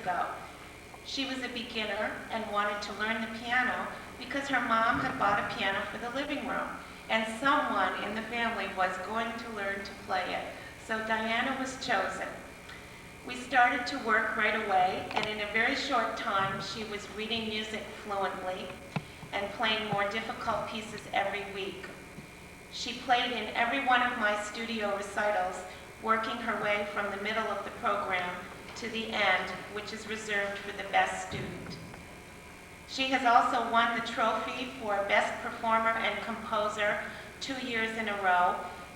ago. She was a beginner and wanted to learn the piano because her mom had bought a piano for the living room, and someone in the family was going to learn to play it. So Diana was chosen. We started to work right away, and in a very short time, she was reading music fluently and playing more difficult pieces every week. She played in every one of my studio recitals, working her way from the middle of the program to the end, which is reserved for the best student. She has also won the trophy for Best Performer and Composer 2 years in a row,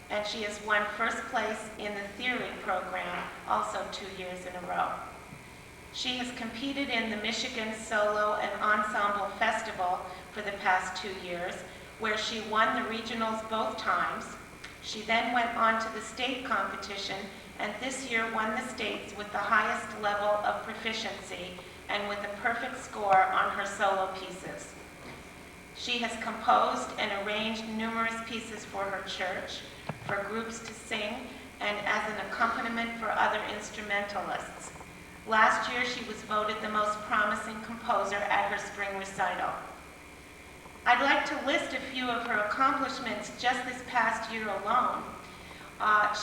and she has won first place in the theory program also 2 years in a row. She has competed in the Michigan Solo and Ensemble Festival for the past 2 years, where she won the regionals both times. She then went on to the state competition, and this year won the states with the highest level of proficiency and with a perfect score on her solo pieces. She has composed and arranged numerous pieces for her church, for groups to sing, and as an accompaniment for other instrumentalists. Last year, she was voted the most promising composer at her spring recital. I'd like to list a few of her accomplishments just this past year alone.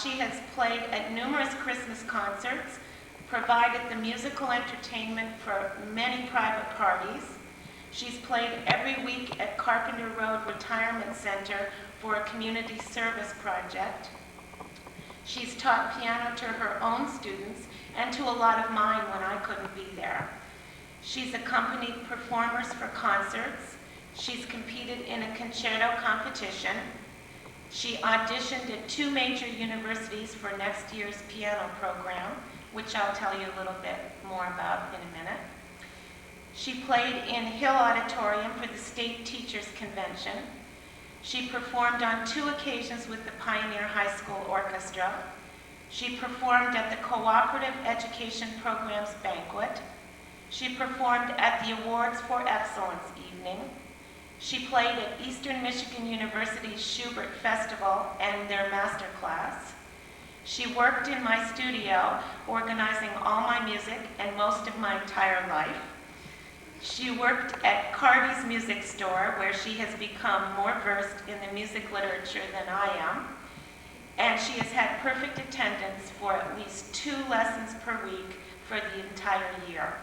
She has played at numerous Christmas concerts, provided the musical entertainment for many private parties. She's played every week at Carpenter Road Retirement Center for a community service project. She's taught piano to her own students and to a lot of mine when I couldn't be there. She's accompanied performers for concerts. She's competed in a concerto competition. She auditioned at 2 major universities for next year's piano program, which I'll tell you a little bit more about in a minute. She played in Hill Auditorium for the State Teachers Convention. She performed on 2 occasions with the Pioneer High School Orchestra. She performed at the Cooperative Education Programs Banquet. She performed at the Awards for Excellence evening. She played at Eastern Michigan University's Schubert Festival and their master class. She worked in my studio, organizing all my music and most of my entire life. She worked at Carty's Music Store, where she has become more versed in the music literature than I am. And she has had perfect attendance for at least 2 lessons per week for the entire year.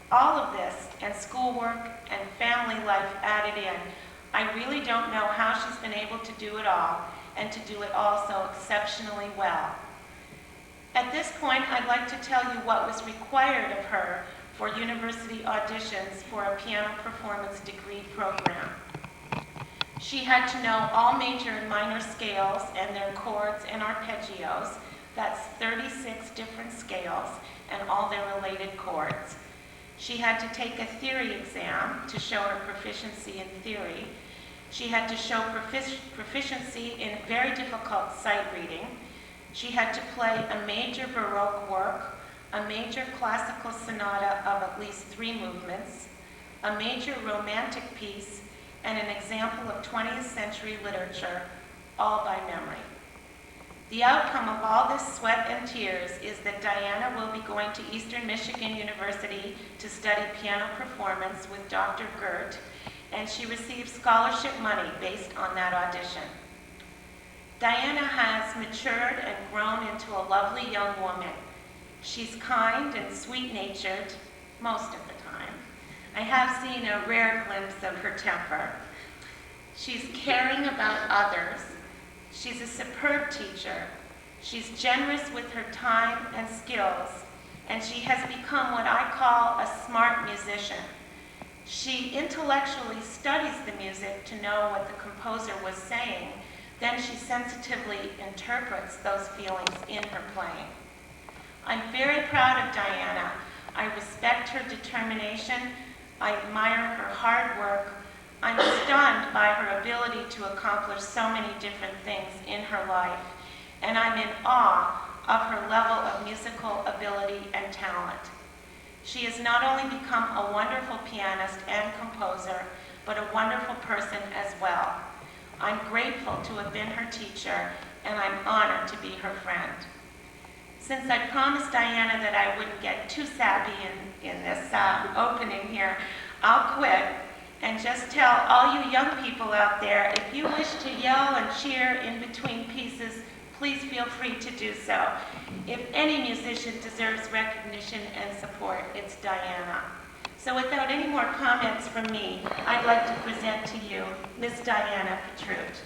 All of this, and schoolwork and family life added in, I really don't know how she's been able to do it all, and to do it all so exceptionally well. At this point, I'd like to tell you what was required of her for university auditions for a piano performance degree program. She had to know all major and minor scales and their chords and arpeggios. That's 36 different scales and all their related chords. She had to take a theory exam to show her proficiency in theory. She had to show proficiency in very difficult sight reading. She had to play a major Baroque work, a major classical sonata of at least 3 movements, a major romantic piece, and an example of 20th century literature, all by memory. The outcome of all this sweat and tears is that Diana will be going to Eastern Michigan University to study piano performance with Dr. Gert, and she receives scholarship money based on that audition. Diana has matured and grown into a lovely young woman. She's kind and sweet-natured most of the time. I have seen a rare glimpse of her temper. She's caring about others. She's a superb teacher. She's generous with her time and skills, and she has become what I call a smart musician. She intellectually studies the music to know what the composer was saying, then she sensitively interprets those feelings in her playing. I'm very proud of Diana. I respect her determination. I admire her hard work. I'm stunned by her ability to accomplish so many different things in her life, and I'm in awe of her level of musical ability and talent. She has not only become a wonderful pianist and composer, but a wonderful person as well. I'm grateful to have been her teacher, and I'm honored to be her friend. Since I promised Diana that I wouldn't get too sappy in this opening here, I'll quit and just tell all you young people out there, if you wish to yell and cheer in between pieces, please feel free to do so. If any musician deserves recognition and support, it's Diana. So without any more comments from me, I'd like to present to you Miss Diana Petrut.